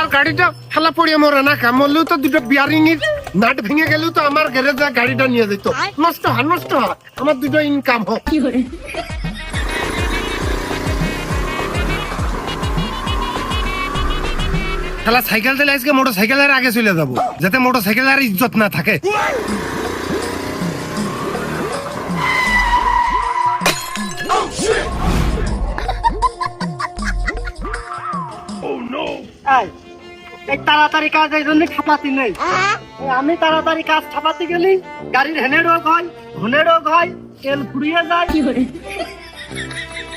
আমার গাড়িটা খেলা পড়িয়ে মরে না কা মরলেও তো দুটো বিয়ারিং এর নাট ভেঙে গেলেও তো আমার গ্যারেজে গাড়িটা নিয়ে যেত নষ্ট হয় আমার দুটো ইনকাম হোক খেলা সাইকেল চালে আজকে মোটর সাইকেলের আগে চলে যাবো যাতে মোটর সাইকেলের ইজ্জত না থাকে তাড়াতাড়ি কাজ এই জন্য ছাপাতি নেই আমি তাড়াতাড়ি কাজ ছাপাতে গেলি গাড়ির হেনে রোগ হয় ঘুনে রোগ হয় তেল ফুরিয়ে যায়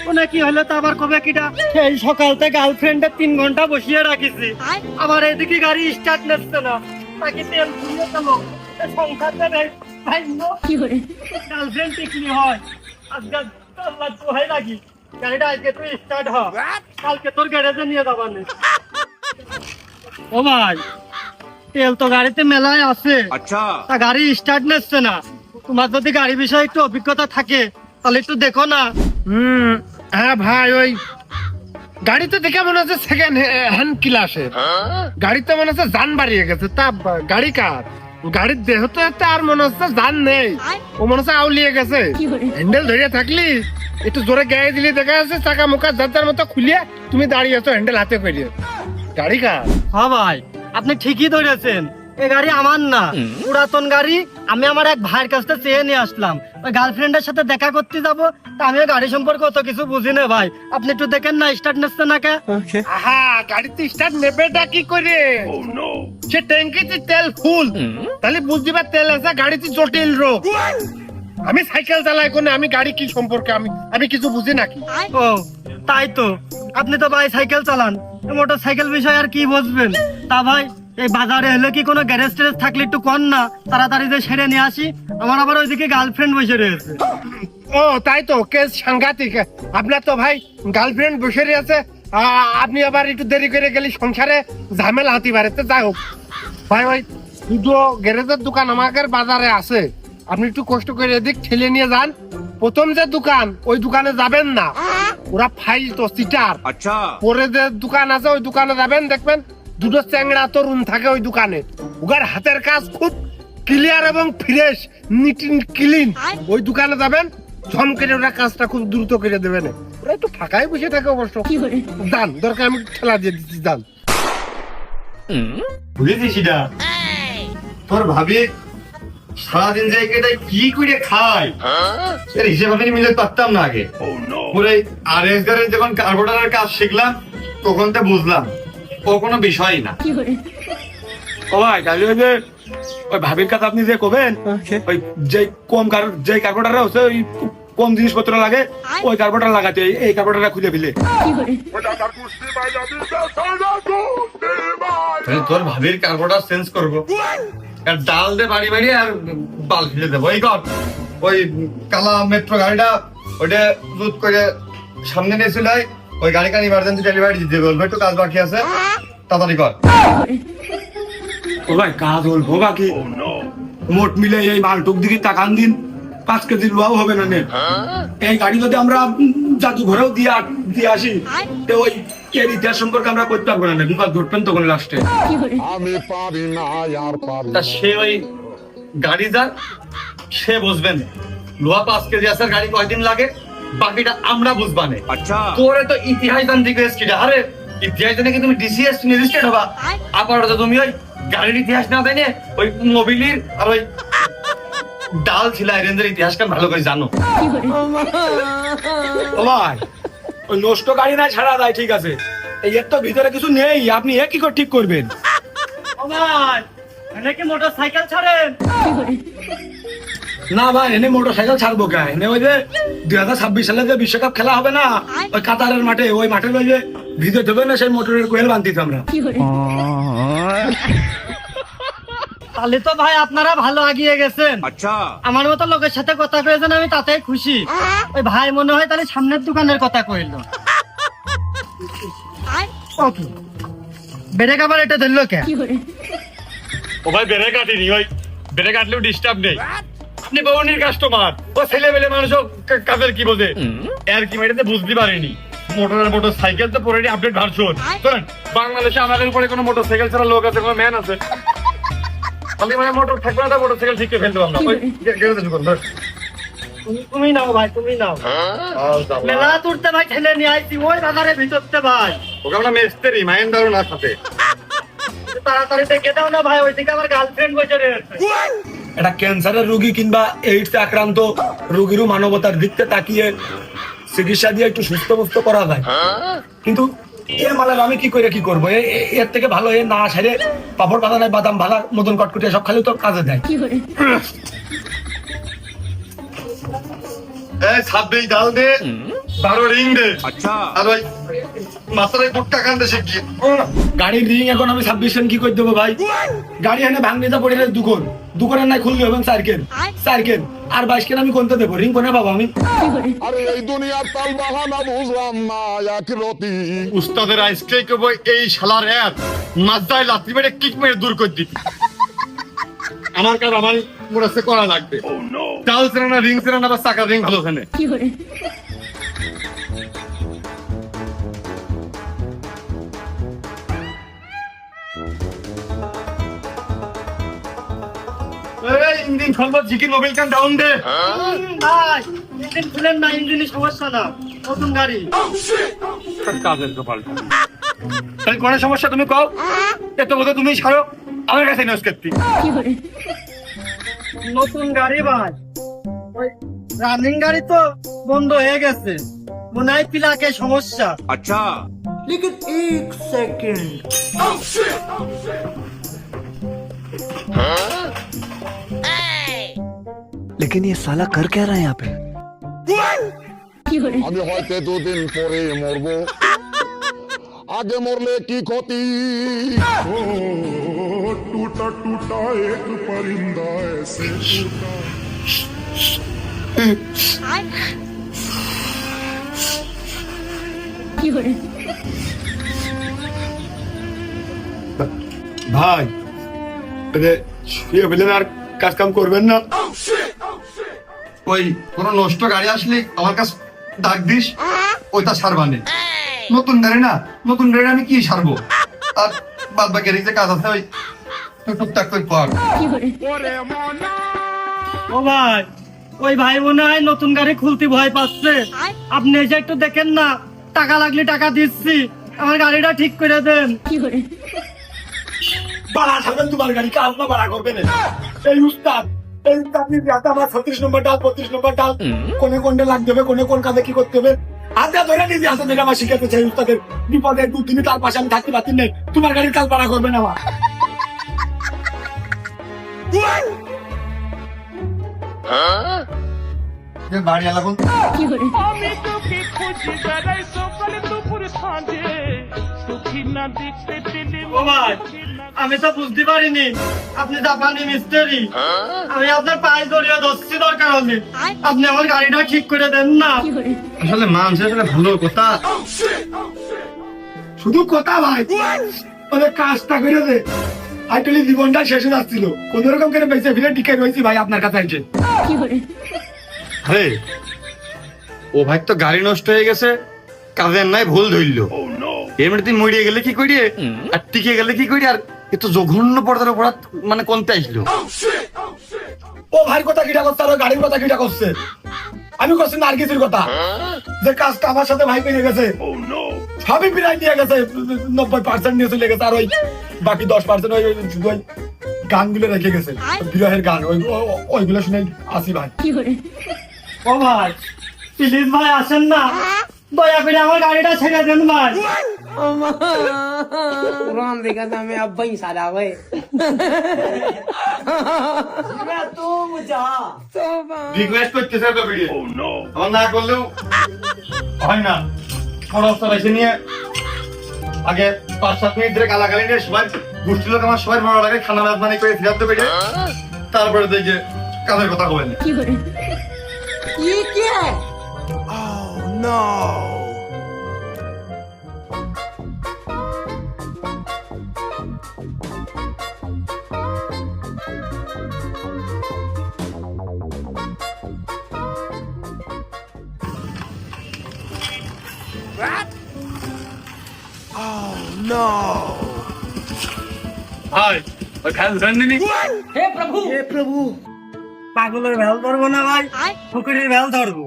ওনে কি হলো তো আবার কবে কিটা সেই সকাল থেকে গার্লফ্রেন্ডের 3 ঘন্টা বসিয়ে রাখিছি আমার এদিকে গাড়ি স্টার্ট নিচ্ছে না তাকে তেল ফুরিয়ে গেল সংসার দেবে গার্লফ্রেন্ড কি হয় আজকে আল্লাহ তো হয় লাগি গাড়িটা আজকে তুই স্টার্ট হ কালকে তোর গ্যারেজে নিয়ে যাবানে ও ভাই তেল তো গাড়িতে মেলায় আছে আচ্ছা তা গাড়ি স্টার্ট নিচ্ছে না তোমার যদি গাড়ি বিষয়ে একটু অভিজ্ঞতা থাকে তাহলে একটু দেখো না হ্যাঁ ভাই ওই গাড়িতে দেখে মনে হচ্ছে সেকেন্ড হ্যান্ড ক্লাসের গাড়িতে মনে হচ্ছে যান বাড়িয়ে গেছে তা গাড়ি কার গাড়ির দেহ তো আর মনে হচ্ছে যান নেই ও মনে হচ্ছে আউলিয়ে গেছে হ্যান্ডেল ধরে থাকলি একটু জোরে গায়ে দিলে দেখা যাচ্ছে চাকা মুখা যার মতো খুলিয়ে তুমি দাঁড়িয়ে আছো হ্যান্ডেল হাতে করিয়ে গাড়ি কার হ্যাঁ ভাই আপনি ঠিকই ধরেছেন এই গাড়ি আমার না পুরাতন গাড়ি আমি আমার এক ভাইয়ের কাছ থেকে চেয়ে নিয়ে আসলাম ওই গার্লফ্রেন্ডের সাথে দেখা করতে যাবো তা আমিও গাড়ি সম্পর্কে অত কিছু বুঝি না ভাই আপনি একটু দেখেন না স্টার্ট নিচ্ছে না কে হ্যাঁ গাড়িতে স্টার্ট নেবেটা কি করে সে ট্যাঙ্কিতে তেল ফুল তাহলে বুঝতে পার তেল আছে গাড়িতে জটিল রোগ আমি সাইকেল চালাই কোনে আমি গাড়ি কি সম্পর্কে আমি কিছু বুঝি নাকি ও তাই তো আপনি তো ভাই সাইকেল চালান মোটর সাইকেল বিষয়ে আর কি বুঝবেন তা ভাই এই বাজারে হলে কি কোনো গ্যারেজ ট্যারেজ থাকলে একটু কর না তাড়াতাড়ি যে সেরে নিয়ে আসি আমার আবার ওইদিকে গার্লফ্রেন্ড বসে রয়েছে ও তাই তো কেস সাংঘাতিক আপনার তো ভাই গার্লফ্রেন্ড বসে রয়েছে আপনি আবার একটু দেরি করে গেলে সংসারে ঝামেলা হতে পারে তো যাই হোক ভাই ভাই দুটো গ্যারেজের দোকান আমাদের বাজারে আছে আপনি একটু কষ্ট করে এদিক ঠেলে নিয়ে যান প্রথম যে দোকান ওই দোকানে যাবেন না ওরা ফাইল তো সিটার আচ্ছা পরে যে দোকান আছে ওই দোকানে যাবেন দেখবেন দুটো চ্যাংড়া তরুণ থাকে ওই দোকানে ওদের হাতের কাজ খুব ক্লিয়ার এবং ফ্রেশ নিট এন্ড ক্লিন ওই দোকানে যাবেন ঝম করে ওরা কাজটা খুব দ্রুত করে দেবেন ওরা একটু ফাঁকায় বসে থাকে অবশ্য যান দরকার আমি ঠেলা দিয়ে দিচ্ছি যান বুঝেছিস এটা তোর ভাবি সারাদিন জায়গাটায় কি করে খায় এর হিসেব আমি মিলে পারতাম না আগে পুরো আরএস গাড়ির যখন কার্বোরেটরের কাজ শিখলাম তখন তো বুঝলাম ও কোনো বিষয়ই না ও ভাই তাহলে ওই যে ওই ভাবির কথা আপনি যে কবেন ওই যে কার্বোরেটর হচ্ছে ওই কম জিনিসপত্র লাগে ওই কার্বোরেটর লাগাতে এই কার্বোরেটরটা খুলে ফেলে তোর ভাবির কার্বোরেটর চেঞ্জ করবো আর ডাল দে বাড়ি বাড়ি আর বাল ফেলে দেবো এই কর ওই কালা মেট্রো গাড়িটা ওইটা দুধ করে সামনে নিয়ে চলে ওই গাড়িটা ইমার্জেন্সি ডেলিভারি দিতে বলবো একটু কাজ বাকি আছে তাড়াতাড়ি কর ও ভাই কাজ বলবো বাকি মোট মিলে এই মালটুক দিকে তাকান দিন 5 কেজি লোয়াও হবে না নে এই গাড়ি যদি আমরা জাদু ঘরেও দিয়ে আসি তো ওই এর ইতিহাস সম্পর্কে আমরা করতে পারবো না বিপদ ঘটবেন তখন লাস্টে আমি পারি না আর পারি তা সে ওই গাড়ি যার সে বুঝবেন লোহা 5 কেজি আসার গাড়ি কয়দিন লাগে বাকিটা আমরা বুঝবানে আচ্ছা তোরে তো ইতিহাস জানতে গেছিস আরে ইতিহাস জানে কি তুমি ডিসিএস রেজিস্টার্ড হবা আপাতত তুমি ওই গাড়ির ইতিহাস না জানে ওই মোবিলির আর ওই ডাল ছিল রেঞ্জের ইতিহাসটা ভালো করে জানো ও ভাই ওই নষ্ট গাড়ি না ছাড়া যায় ঠিক আছে এই এর তো ভিতরে কিছু নেই আপনি এ কি করে ঠিক করবেন ও ভাই এনে কি মোটর সাইকেল ছাড়েন না ভাই এনে মোটর সাইকেল ছাড়বো কে এনে ওই যে 2026 সালে যে বিশ্বকাপ খেলা হবে না ওই কাতারের মাঠে ওই মাঠের ওই যে ভিতরে দেবে না সেই মোটরের কোয়েল বানতিস আমরা তাহলে তো ভাই আপনারা ভালো আগিয়ে গেছেন আচ্ছা আমার মতো লোকের সাথে কথা কয়েছেন আমি তাতে খুশি ওই ভাই মনে হয় তাহলে সামনের দোকানের কথা কইল ব্রেক আবার এটা ধরলো কে ও ভাই ব্রেক কাটিনি ওই ব্রেক কাটলেও ডিস্টার্ব নেই আপনি বউনির কাস্টমার ও ছেলে মেলে মানুষ কাজের কি বোঝে এর কি মেয়েটাতে বুঝতে পারেনি মোটর সাইকেল তো পরে আপডেট ভার্সন শোনেন, বাংলাদেশে আমাদের উপরে কোনো মোটর সাইকেল ছাড়া লোক আছে, কোনো ম্যান আছে? খালি মানে মোটর থাকবে না, মোটর সাইকেল শিখে ফেলবো আমরা। ওই গেড়ে ঢুকুন ধর। তুমি নাও ভাই, তুমি নাও। মেলা তুলতে ভাই ঠেলে নিয়ে আইছি ওই বাজারে ভিতরতে ভাই। ওকে আমরা মিস্ত্রি মাইন্ড দাও না সাথে। তাড়াতাড়ি দেখে দাও না ভাই, ওইদিকে আমার গার্লফ্রেন্ড বসে রয়েছে। এটা ক্যান্সারের রোগী কিংবা এইডস আক্রান্ত রোগীরও মানবতার দিকতে তাকিয়ে চিকিৎসা দিয়ে একটু সুস্থ মুস্থ করা যায়, কিন্তু এ মালার আমি কি করে কি করবো? এর থেকে ভালো এ না সেরে পাপড় বাঁধা নাই, বাদাম ভালা, মদন কটকুটে সব খালি তো কাজে দেয়। এই 26 ডাল দে, 12 রিং দে। আচ্ছা। আর ওই মাথায় গুটটা কান্দে শিখছি। গাড়ির রিং এখন আমি 26 কি করে দেবো ভাই? গাড়ি এনে ভাঙনিতে পড়ে দুকানের নাই খুললে হবেন সাইকেল আর 22 কেন আমি কোনটা দেবো? রিং কোনে পাবো আমি? আরে এই দুনিয়ার তাল বাহানা বুঝলাম না এক রতি। উস্তাদের আইসক্রিম কব এই শালার এক মাঝদায় লাত্তি মেরে কিক মেরে দূর করে দিতি। আমার কাজ আমার মোড়াসে করা লাগবে। ডাল সেরানা রিং সেরানা বা চাকার রিং ভালো ওখানে। এই ইঞ্জিন খলবা জিকির মোবাইল কান ডাউন দে। ভাই ইঞ্জিন খুলেন না, ইঞ্জিনের সমস্যা না, নতুন গাড়ি। কাজের কপাল। তাই কোন সমস্যা তুমি কও? এত কথা তুমি ছাড়ো, আমার কাছে নস করতি। নতুন গাড়ি ভাই, ওই রানিং গাড়ি তো বন্ধ হয়ে গেছে, মনে হয় পিলাকে সমস্যা। আচ্ছা। लेकिन ये साला कर क्या रहा है यहाँ पे? আমি হয়তো দুদিন পরে মরবো, আগে মরলে কি ক্ষতি? টুটা টুটা এক পরিন্দা ऐसे ভাই শুয়ে ফেলেন, আর কাজ কাম করবেন না? ওই কোন নষ্ট গাড়ি আসলে আমার কাছে ডাক দিস, ওইটা সারবানে। নতুন গাড়ি না, নতুন গাড়ি আমি কি সারবো? আর বাদ বাকি যে কাজ আছে ওই টুকটাক করে পর। ও ভাই, ওই ভাই মনে হয় নতুন গাড়ি খুলতে ভয় পাচ্ছে। আপনি এসে একটু দেখেন না, টাকা লাগলে টাকা দিচ্ছি, আমার গাড়িটা ঠিক করে দেন। বাড়া ছাড়বেন তোমার গাড়ি, কাজ না বাড়া করবেন। এই উস্তাদ আমার 36 নম্বর ডাল 32 নম্বর ডাল কোনে কোনটা লাগতে হবে, কোনে কোন কাজে কি করতে হবে হাতে ধরে নিজে হাতে ধরে আমার শিখাতে চাই। উস্তাদের বিপদে 2-3 তার পাশে আমি থাকতে পারছি না, তোমার গাড়ির কাজ বাড়া করবেন আমার। বাড়ি এলাকা ও ভাই, আমি তো বুঝতে পারিনি আপনি জাপানি মিস্ত্রি। আমি আপনার পায়ে জড়িয়ে ধরছি, দরকার হলে আপনি আমার গাড়িটা ঠিক করে দেন না। আসলে মানুষের আসলে ভালো কথা, শুধু কথা ভাই, ওদের কাজটা করে দে। আসলে জীবনটা শেষ হয়ে যাচ্ছিল, কোন রকম করে বেঁচে ফিরে টিকে রয়েছি ভাই আপনার কাছে এসে। আরে ও ভাই তো গাড়ি নষ্ট হয়ে গেছে, কাজের নাই ভুল ধরলো। এমনি তুই মরিয়ে গেলে কি করি আর টিকে গেলে কি করি? আর এত জঘন্য পর্দার অপরাধ মানে কোনটা আসলো? ও ভাই কথা কিটা করছে আর গাড়ির কথা কিটা করছে? আমি করছি নার্গিসের কথা, যে কাজটা আমার সাথে ভাই পেয়ে গেছে সবই প্রায় নিয়ে গেছে, 90% নিয়ে চলে গেছে, আর ওই বাকি 10% ওই গানগুলো রেখে গেছে, বিরহের গান, ওইগুলো শুনে আসি ভাই। ও ভাই প্লিজ ভাই আসেন না, দয়া করে আমার গাড়িটা ছেড়ে দেন ভাই। Ron देखा था मैं अब वही सारा हुए রিকোয়েস্ট করতেছে তো ভিডিও আমার না করলেও হয় না। খরচটা বেশি নিয়ে আগে 5-7 মিনিট ধরে গালাগালি নিয়ে সবাই গোষ্ঠী লোক আমার সবাই ভালো লাগে, খানা মেজবানি করে ফিরাতে পেরে তারপরে দেখে কাজের কথা বলেন। ये क्या है? ভাই ওই ভ্যাল ধরেননি পাগলের ভেল ধরবো না ভাই, ফকিরের ভেল ধরবো।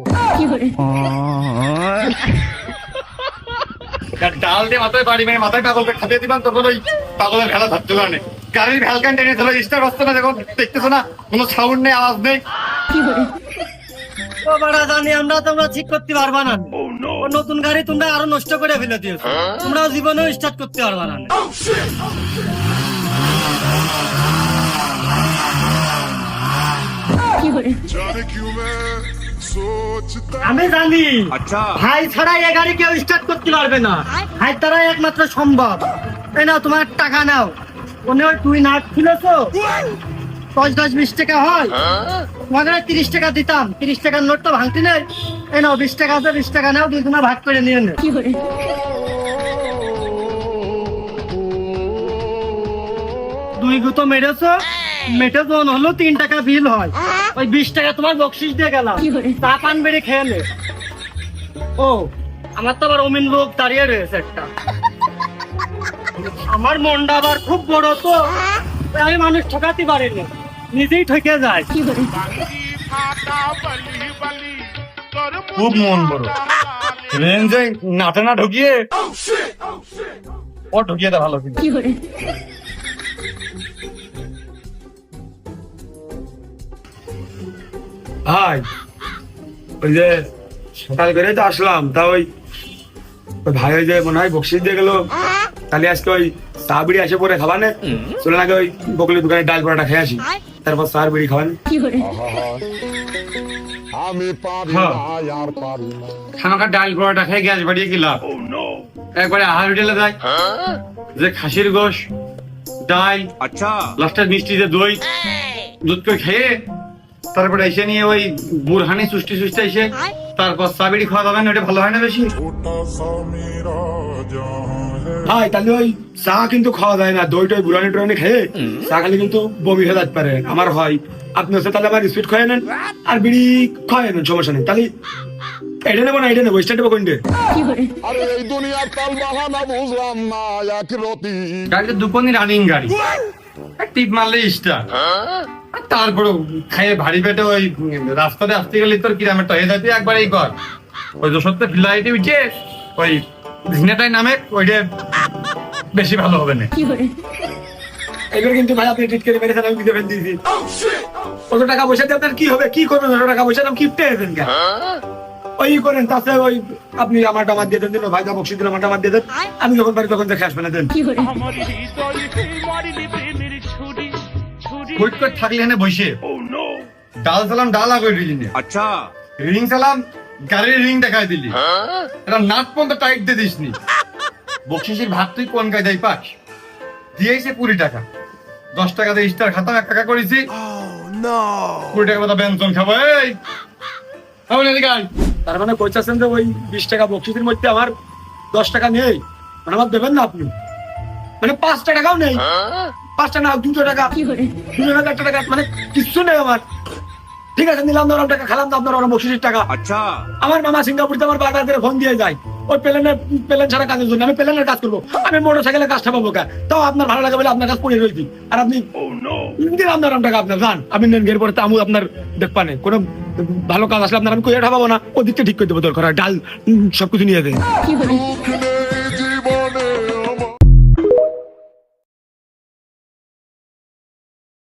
ডাল দিয়ে মাথায় বাড়ি মেরে মাথায় পাগলকে খাপিয়ে দিবান, তখন ওই পাগলের ভেলা ধরতে পারে গাড়ির ভ্যালকান টেনে ধরে স্টার হচ্ছে না, দেখো দেখতেছো না কোনো সাউন্ড নেই, আওয়াজ নেই। ও বাড়া জানি আমরা, তোমরা ঠিক করতে পারবা না। ও নতুন গাড়ি তোমরা আরো নষ্ট করে ফেলে দিয়েছো, তোমরা জীবনেও স্টার্ট করতে পারবা না। আমি জানি ভাই ছাড়া এ গাড়ি কেউ স্টার্ট করতে পারবে না, ভাই তারাই একমাত্র সম্ভব। এই নাও তোমার টাকা নাও। মনে হয় তুই নাট খুলেছো, 10-20 টাকা হয়, তোমাকে 30 টাকা দিতাম, 30 টাকার নোট তো ভাঙতি নেই। এই নাও 20 টাকা আছে, 20 টাকা নাও, দুই ভাগ করে নিয়ে নে। দুই গুতো মেরেছো, মেটে যখন হলো 3 টাকা বিল হয়, ওই 20 টাকা তোমার বকশিস দিয়ে গেলাম, চা পান বেড়ে খেয়ে নে। ও আমার তো আবার অমিন লোক দাঁড়িয়ে রয়েছে একটা, আমার মনটা আবার খুব বড় তো, আমি মানুষ ঠকাতে পারিনি, নিজেই ঠকে যায়। খুব মন বড় রেঞ্জে নাটে না ঢুকিয়ে ও ঢুকিয়ে দেয় ভালো। কিন্তু ভাই ওই যে সকাল করে তো আসলাম, তা ওই ভাই ওই যে মনে হয় বকশিস দিয়ে গেল, তাহলে আজকে ওই চা বিড়ি আসে পরে খাবানে, চলে নাকি ওই বকলের দোকানে ডাল পরোটা খেয়ে আসি, তারপর চা বিড়ি খাবানে। আমি পারি হ্যাঁ। না আর পারি না। খামাকা ডাল পরোটা খেয়ে গ্যাস বাড়িয়ে কি লাভ? একবারে আহার হোটেলে যায়, যে খাসির গোশ, ডাল, লাস্টের মিষ্টি যে দই, দুধ করে খেয়ে তারপরে এসে নিয়ে ওই বুরহানি সুষ্টি সুষ্টি এসে তারপর চা বিড়ি খাওয়া যাবে না, ওটা ভালো হয় না বেশি? ভাই তাহলে ওই চা কিন্তু খাওয়া যায় না, দই টই বুড়ানি টুরানি খেয়ে চা খালি কিন্তু বমি হয়ে যেতে পারে আমার হয়। আপনি হচ্ছে তাহলে আমার স্পিড খাওয়াই নেন আর বিড়ি খাওয়াই নেন, সমস্যা নেই। তাহলে এটা নেবো না এটা নেবো, স্টার্ট নেবো কোনটা? আরে এই দুনিয়ার তাল বাহানা বুঝলাম না, এক রতি গাড়িতে দুপনি রানিং গাড়ি, টিপ মারলে স্টার্ট, তারপরে খাইয়ে ভারী পেটে ওই রাস্তাতে আসতে গেলে তোর কিরামেরটা হয়ে যাবে, একবারেই কর ওই যশোরতে ফ্লাইটে উঠে ওই ঝিনাটাই নামে, ওইটা বেশি ভালো হবে না। এবার কিন্তু ভাই আপনি ট্রিট করে মেরেছেন, আমি দিতে দিয়েছি। কত টাকা পয়সা দিয়ে আপনার কি হবে, কি করবেন? কত টাকা পয়সা দাম কিপটে দেন কেন? ওই করেন, তাছাড়া ওই আপনি আমার টাকা দিয়ে দেন, ভাই যা বকশিস দিন আমার টাকা দিয়ে দেন, আমি যখন পারি তখন দেখে আসবেন। দেন কইট কইট থাকলে এখানে বসে ডাল সালাম ডাল আগে রিজিনে, আচ্ছা রিং সালাম গাড়ির রিং দেখাই দিলি, এটা নাট পর্যন্ত টাইট দিয়ে দিসনি। বকশিসের ভাত তুই কোন কায়দায় পাস? দিয়েছে 20 টাকা, 10 টাকা দিয়ে স্টার খাতাম, 1 টাকা করেছি, 20 টাকা মতো বেতন খাবো। এই তার মানে কইতাছেন যে ওই 20 টাকা বকশিসের মধ্যে আমার 10 টাকা নেই, মানে আমার দেবেন না আপনি? মানে 5 টাকাও নেই, 5 টাকা না 200 টাকা, 2,000 টাকা, মানে কিচ্ছু নেই আমার। ঠিক আছে নিলাম না, টাকা খেলাম না আপনার বকশিসের টাকা। আচ্ছা আমার মামা সিঙ্গাপুরতে আমার বারবার করে ফোন দিয়ে যায় ওই প্লেন ছাড়া কাজের জন্য, আমি প্লেনের কাজ করবো, আমি মোটর সাইকেলের কাজটা পাবো কা? তাও আপনার ভালো লাগে বলে আপনার কাজ পড়ে রয়েছি, আর আপনি দিলাম না টাকা আপনার যান, আমি নেন গের পরে আমু আপনার দেখপানে কোনো ভালো কাজ আসলে আপনার আমি কইয়া ঠাপাবো না, ওদিকটা ঠিক করে দেবো, দরকার ডাল সবকিছু নিয়ে দেয়।